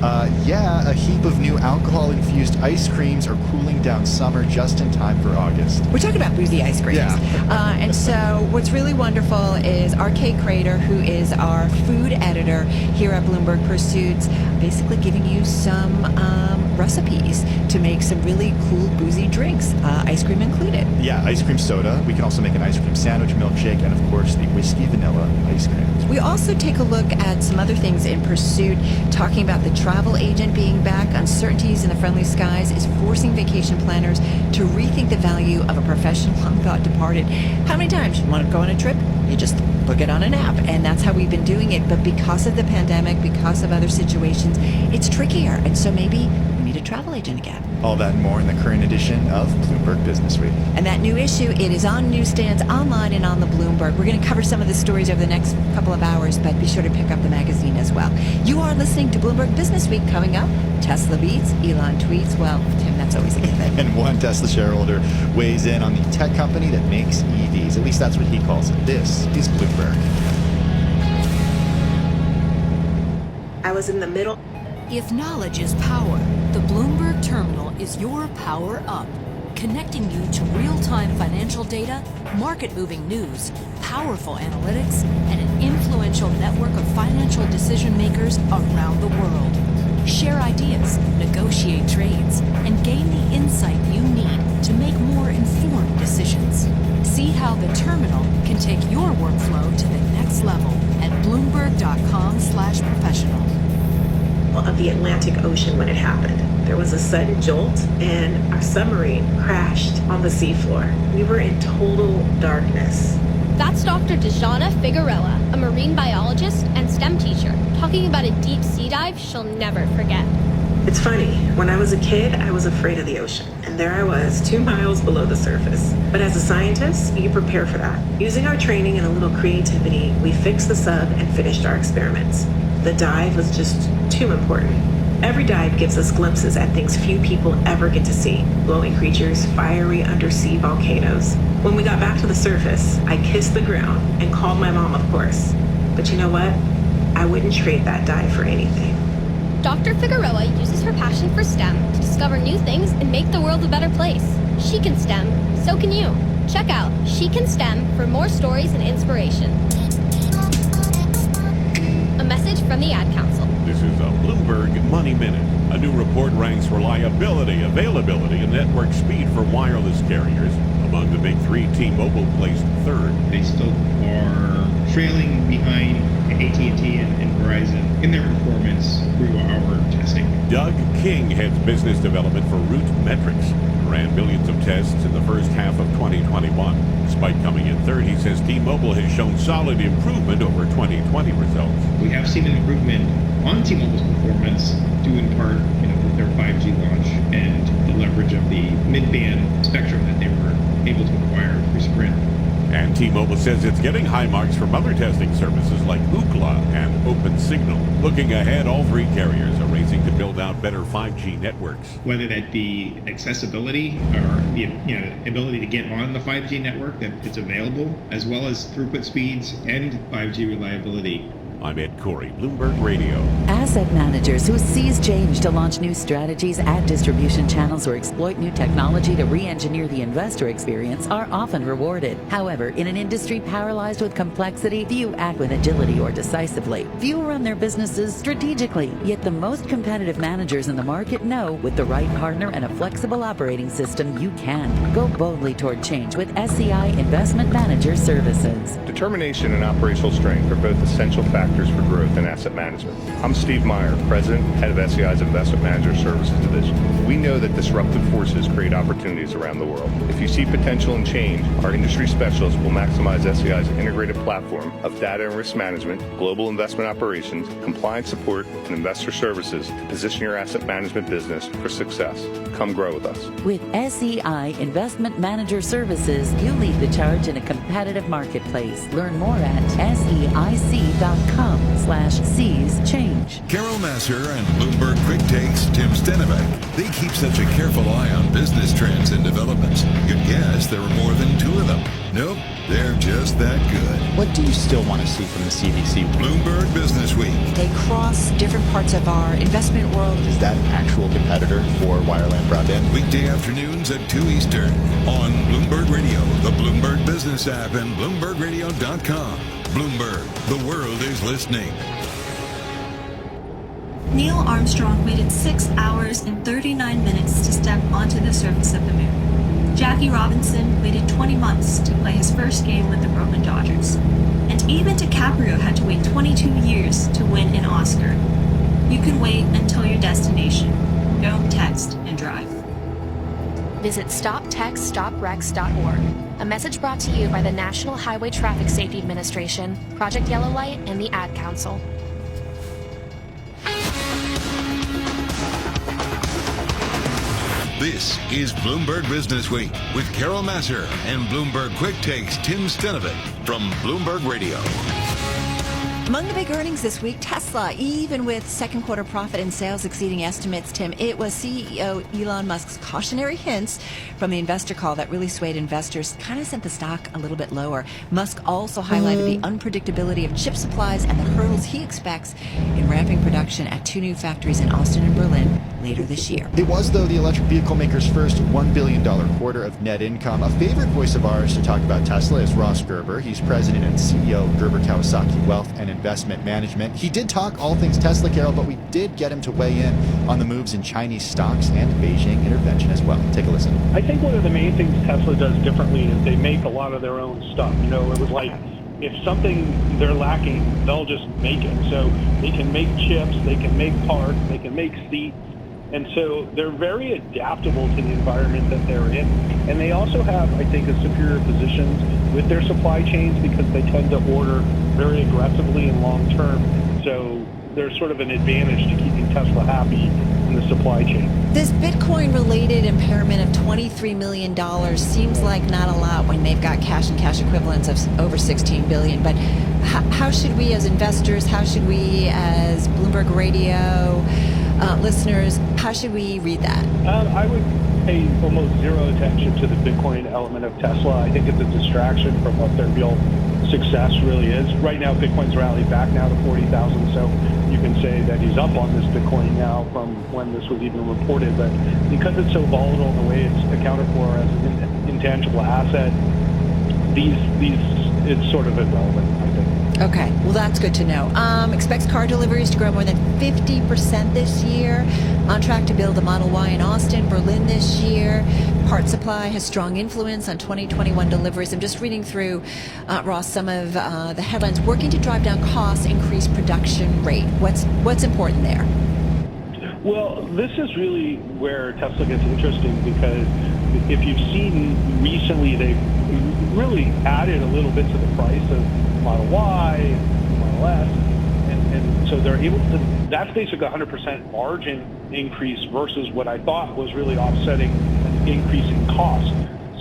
Yeah, a heap of new alcohol-infused ice creams are cooling down summer just in time for August. We're talking about boozy ice creams. Yeah. And so what's really wonderful is our Kate Crater, who is our food editor here at Bloomberg Pursuits, basically giving you some recipes to make some really cool boozy drinks, ice cream included. Yeah, ice cream soda. We can also make an ice cream sandwich, milkshake, and of course the whiskey vanilla ice cream. We also take a look at some other things in Pursuit, talking about the travel agent being back. Uncertainties in the friendly skies is forcing vacation planners to rethink the value of a professional long thought departed. How many times you want to go on a trip? You just book it on an app, and that's how we've been doing it. But because of the pandemic, because of other situations, it's trickier, and so maybe we need a travel agent again. All that and more in the current edition of Bloomberg Business Week. And that new issue, it is on newsstands, online, and on the Bloomberg. We're going to cover some of the stories over the next couple of hours, but be sure to pick up the magazine as well. You are listening to Bloomberg Business Week. Coming up, Tesla beats, Elon tweets. Well, Tim, that's always a given. And one Tesla shareholder weighs in on the tech company that makes EVs. At least that's what he calls it. This is Bloomberg. I was in the middle. If knowledge is power, the Bloomberg Terminal is your power up, connecting you to real-time financial data, market-moving news, powerful analytics, and an influential network of financial decision makers around the world. Share ideas, negotiate trades, and gain the insight you need to make more informed decisions. See how the Terminal can take your workflow to the next level at Bloomberg.com/professional. Of the Atlantic Ocean when it happened. There was a sudden jolt and our submarine crashed on the seafloor. We were in total darkness. That's Dr. Dejana Figueroa, a marine biologist and STEM teacher, talking about a deep sea dive she'll never forget. It's funny, when I was a kid, I was afraid of the ocean, and there I was, 2 miles below the surface. But as a scientist, you prepare for that. Using our training and a little creativity, we fixed the sub and finished our experiments. The dive was just too important. Every dive gives us glimpses at things few people ever get to see. Glowing creatures, fiery undersea volcanoes. When we got back to the surface, I kissed the ground and called my mom, of course. But you know what? I wouldn't trade that dive for anything. Dr. Figueroa uses her passion for STEM to discover new things and make the world a better place. She can STEM, so can you. Check out She Can STEM for more stories and inspiration. A message from the Ad Council. This is a Bloomberg Money Minute. A new report ranks reliability, availability, and network speed for wireless carriers. Among the big three, T-Mobile placed third. They still are trailing behind AT&T and Verizon in their performance through our testing. Doug King heads business development for Root Metrics. Ran millions of tests in the first half of 2021. Despite coming in third, he says T-Mobile has shown solid improvement over 2020 results. We have seen an improvement on T-Mobile's performance due in part, with their 5G launch and the leverage of the mid-band spectrum that they were able to acquire through Sprint. And T-Mobile says it's getting high marks from other testing services like Ookla and OpenSignal. Looking ahead, all three carriers are racing to build out better 5G networks. Whether that be accessibility or the ability to get on the 5G network that it's available, as well as throughput speeds and 5G reliability. I'm Ed Corey, Bloomberg Radio. Asset managers who seize change to launch new strategies, add distribution channels, or exploit new technology to re-engineer the investor experience are often rewarded. However, in an industry paralyzed with complexity, few act with agility or decisively. Few run their businesses strategically, yet the most competitive managers in the market know with the right partner and a flexible operating system, you can. Go boldly toward change with SEI Investment Manager Services. Determination and operational strength are both essential factors for growth in asset management. I'm Steve Meyer, President, Head of SEI's Investment Manager Services Division. We know that disruptive forces create opportunities around the world. If you see potential in change, our industry specialists will maximize SEI's integrated platform of data and risk management, global investment operations, compliance support, and investor services to position your asset management business for success. Come grow with us. With SEI Investment Manager Services, you lead the charge in a competitive marketplace. Learn more at SEIC.com/seize change. Carol Masser and Bloomberg Quick Takes Tim Stenovec. They keep such a careful eye on business trends and developments. You'd guess there are more than two of them. Nope, they're just that good. What do you still want to see from the CBC? Bloomberg Business Week. They cross different parts of our investment world. Is that an actual competitor for wireline broadband? Weekday afternoons at 2 Eastern on Bloomberg Radio, the Bloomberg Business app, and BloombergRadio.com. Bloomberg, the world is listening. Neil Armstrong waited 6 hours and 39 minutes to step onto the surface of the moon. Jackie Robinson waited 20 months to play his first game with the Brooklyn Dodgers. And even DiCaprio had to wait 22 years to win an Oscar. You can wait until your destination. Don't text and drive. Visit StopTextStopWrecks.org. A message brought to you by the National Highway Traffic Safety Administration, Project Yellow Light, and the Ad Council. This is Bloomberg Business Week with Carol Masser and Bloomberg Quick Takes Tim Stenovec from Bloomberg Radio. Among the big earnings this week, Tesla, even with second quarter profit and sales exceeding estimates, Tim, it was CEO Elon Musk's cautionary hints from the investor call that really swayed investors, kind of sent the stock a little bit lower. Musk also highlighted the unpredictability of chip supplies and the hurdles he expects in ramping production at two new factories in Austin and Berlin later this year. It was, though, the electric vehicle maker's first $1 billion quarter of net income. A favorite voice of ours to talk about Tesla is Ross Gerber. He's president and CEO of Gerber Kawasaki Wealth and Investment Management. He did talk all things Tesla, Carol, but we did get him to weigh in on the moves in Chinese stocks and Beijing intervention as well. Take a listen. I think one of the main things Tesla does differently is they make a lot of their own stuff. You know, it was like if something they're lacking, they'll just make it. So they can make chips, they can make parts, they can make seats. And so they're very adaptable to the environment that they're in. And they also have, I think, a superior position with their supply chains because they tend to order very aggressively and long term. So there's sort of an advantage to keeping Tesla happy in the supply chain. This Bitcoin-related impairment of $23 million seems like not a lot when they've got cash and cash equivalents of over $16 billion. But how should we as investors, how should we as Bloomberg Radio listeners, how should we read that? I would pay almost zero attention to the Bitcoin element of Tesla. I think it's a distraction from what their real success really is. Right now, Bitcoin's rallied back now to 40,000, so you can say that he's up on this Bitcoin now from when this was even reported. But because it's so volatile in the way it's accounted for as an intangible asset, it's sort of irrelevant, I think. Okay, well, that's good to know. Expects car deliveries to grow more than 50% this year. On track to build a Model Y in Austin, Berlin this year. Part supply has strong influence on 2021 deliveries. I'm just reading through, Ross, some of the headlines. Working to drive down costs, increase production rate. What's important there? Well, this is really where Tesla gets interesting because if you've seen recently, they've really added a little bit to the price of Model Y, Model S, and so they're able to, that's basically 100% margin increase versus what I thought was really offsetting an increase in cost.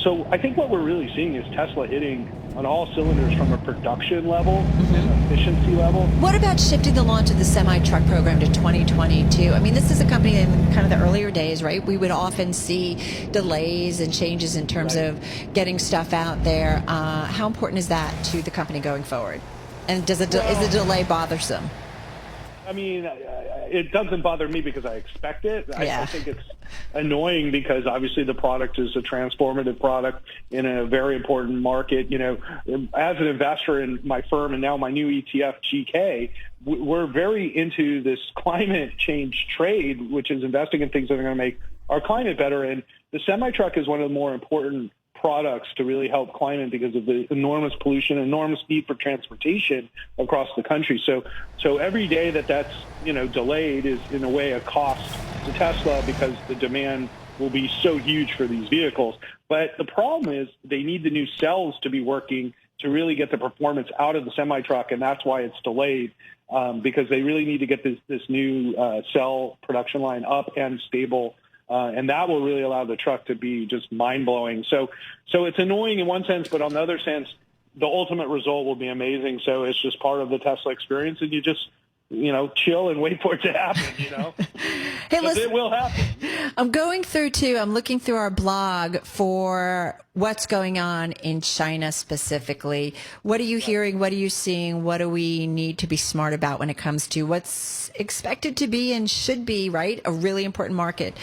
So I think what we're really seeing is Tesla hitting on all cylinders from a production level and efficiency level. What about shifting the launch of the semi-truck program to 2022? I mean, this is a company in kind of the earlier days, right? We would often see delays and changes in terms of getting stuff out there. How important is that to the company going forward? And is the delay bothersome? I mean, it doesn't bother me because I expect it. Yeah. I think it's annoying because obviously the product is a transformative product in a very important market. You know, as an investor in my firm and now my new ETF, GK, we're very into this climate change trade, which is investing in things that are going to make our climate better. And the semi-truck is one of the more important products to really help climate because of the enormous pollution, enormous need for transportation across the country. So every day that's, you know, delayed is in a way a cost to Tesla because the demand will be so huge for these vehicles. But the problem is they need the new cells to be working to really get the performance out of the semi-truck, and that's why it's delayed, because they really need to get this new cell production line up and stable. And that will really allow the truck to be just mind-blowing. So it's annoying in one sense, but on the other sense, the ultimate result will be amazing. So it's just part of the Tesla experience, and you just, you know, chill and wait for it to happen, you know. Hey, listen, it will happen. I'm looking through our blog for what's going on in China specifically. What are you hearing? What are you seeing? What do we need to be smart about when it comes to what's expected to be and should be, right, a really important market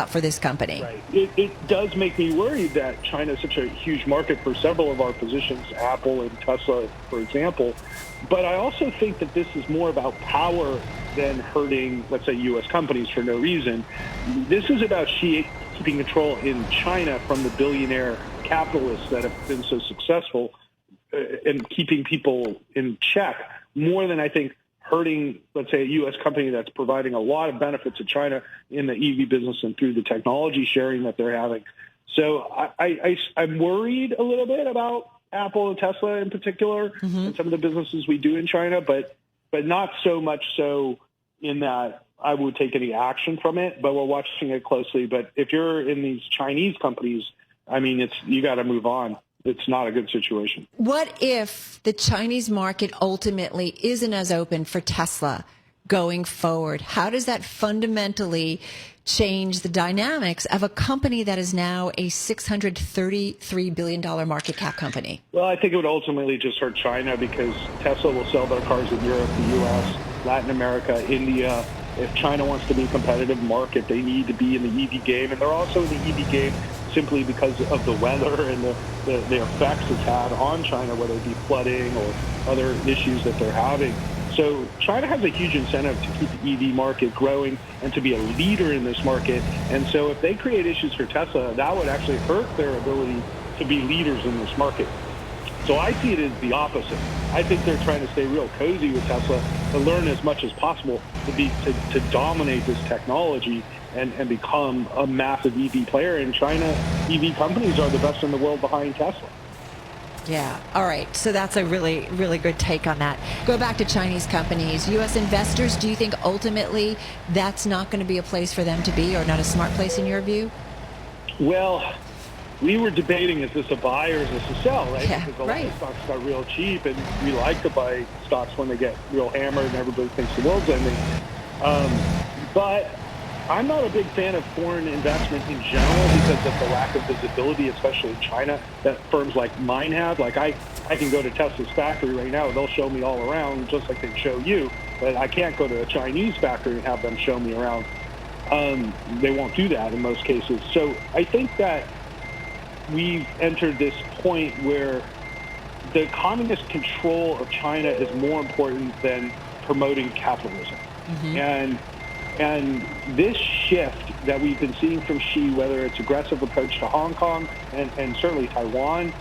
for this company? Right. It does make me worried that China is such a huge market for several of our positions, Apple and Tesla, for example. But I also think that this is more about power than hurting, let's say, U.S. companies for no reason. This is about keeping control in China from the billionaire capitalists that have been so successful and keeping people in check more than I think hurting, let's say, a U.S. company that's providing a lot of benefits to China in the EV business and through the technology sharing that they're having. So I'm worried a little bit about Apple and Tesla in particular, and some of the businesses we do in China, but not so much so in that I would take any action from it, but we're watching it closely. But if you're in these Chinese companies, I mean, you got to move on. It's not a good situation. What if the Chinese market ultimately isn't as open for Tesla going forward? How does that fundamentally change the dynamics of a company that is now a $633 billion market cap company? Well, I think it would ultimately just hurt China because Tesla will sell their cars in Europe, the U.S., Latin America, India. If China wants to be a competitive market, they need to be in the EV game. And they're also in the EV game simply because of the weather and the effects it's had on China, whether it be flooding or other issues that they're having. So China has a huge incentive to keep the EV market growing and to be a leader in this market. And so if they create issues for Tesla, that would actually hurt their ability to be leaders in this market. So I see it as the opposite. I think they're trying to stay real cozy with Tesla to learn as much as possible to dominate this technology and become a massive EV player. In China, EV companies are the best in the world behind Tesla. Yeah. All right. So that's a really, really good take on that. Go back to Chinese companies. U.S. investors, do you think ultimately that's not going to be a place for them to be, or not a smart place in your view? Well, we were debating, is this a buy or is this a sell, right? Yeah, because a lot of stocks got real cheap, and we like to buy stocks when they get real hammered and everybody thinks the world's ending. But I'm not a big fan of foreign investment in general because of the lack of visibility, especially in China, that firms like mine have. Like I can go to Tesla's factory right now. They'll show me all around just like they show you. But I can't go to a Chinese factory and have them show me around. They won't do that in most cases. So I think that we've entered this point where the communist control of China is more important than promoting capitalism. And this shift that we've been seeing from Xi, whether it's aggressive approach to Hong Kong and certainly Taiwan,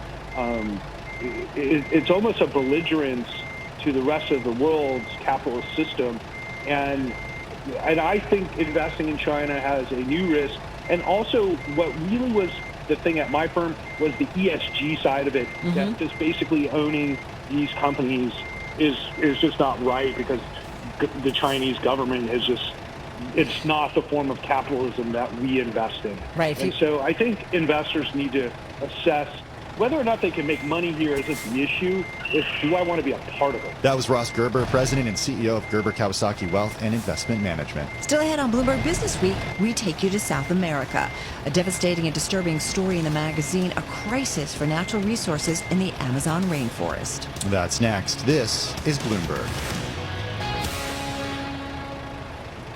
it's almost a belligerence to the rest of the world's capitalist system. And I think investing in China has a new risk. And also what really was the thing at my firm was the ESG side of it, that just basically owning these companies is just not right because the Chinese government is just, it's not the form of capitalism that we invest in. Right. And so I think investors need to assess Whether or not they can make money here isn't the issue. It's, do I want to be a part of it? That was Ross Gerber, President and CEO of Gerber Kawasaki Wealth and Investment Management. Still ahead on Bloomberg Business Week, we take you to South America. A devastating and disturbing story in the magazine, a crisis for natural resources in the Amazon rainforest. That's next. This is Bloomberg.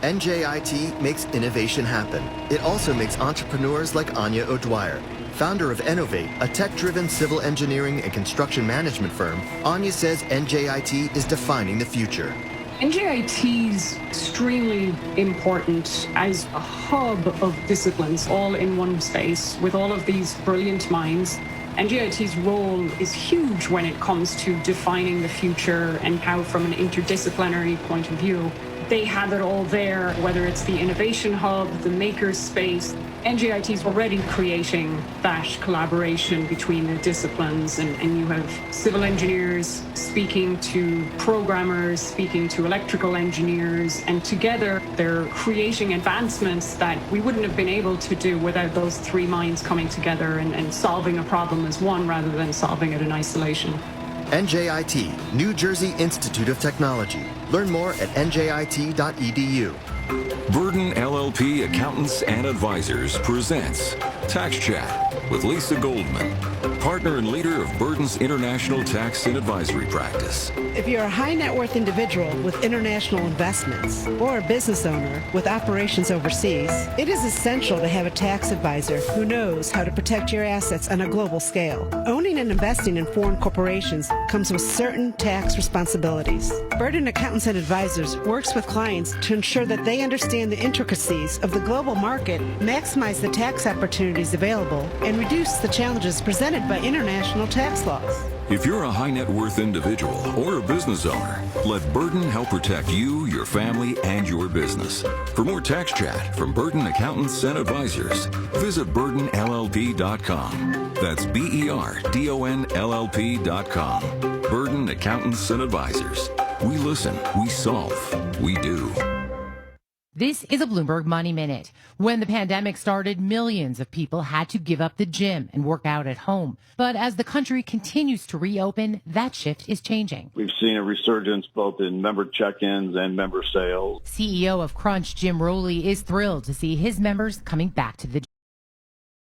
NJIT makes innovation happen. It also makes entrepreneurs like Anya O'Dwyer. Founder of Innovate, a tech-driven civil engineering and construction management firm, Anya says NJIT is defining the future. NJIT is extremely important as a hub of disciplines all in one space with all of these brilliant minds. NJIT's role is huge when it comes to defining the future and how, from an interdisciplinary point of view, they have it all there, whether it's the innovation hub, the maker space. NJIT is already creating that collaboration between the disciplines, and you have civil engineers speaking to programmers, speaking to electrical engineers, and together they're creating advancements that we wouldn't have been able to do without those three minds coming together and solving a problem as one rather than solving it in isolation. NJIT, New Jersey Institute of Technology. Learn more at njit.edu. Burden LLP Accountants and Advisors presents Tax Chat with Lisa Goldman, partner and leader of Burden's International Tax and Advisory Practice. If you're a high net worth individual with international investments or a business owner with operations overseas, it is essential to have a tax advisor who knows how to protect your assets on a global scale. Owning and investing in foreign corporations comes with certain tax responsibilities. Burden Accountants and Advisors works with clients to ensure that they understand the intricacies of the global market, maximize the tax opportunities available, and reduce the challenges presented by international tax laws. If you're a high net worth individual or a business owner, let Burden help protect you, your family, and your business. For more tax chat from Burden Accountants and Advisors, visit burdenllp.com. That's BERDONLLP.com. Burden Accountants and Advisors. We listen, we solve, we do. This is a Bloomberg Money Minute. When the pandemic started, millions of people had to give up the gym and work out at home. But as the country continues to reopen, that shift is changing. We've seen a resurgence both in member check-ins and member sales. CEO of Crunch, Jim Rowley, is thrilled to see his members coming back to the gym.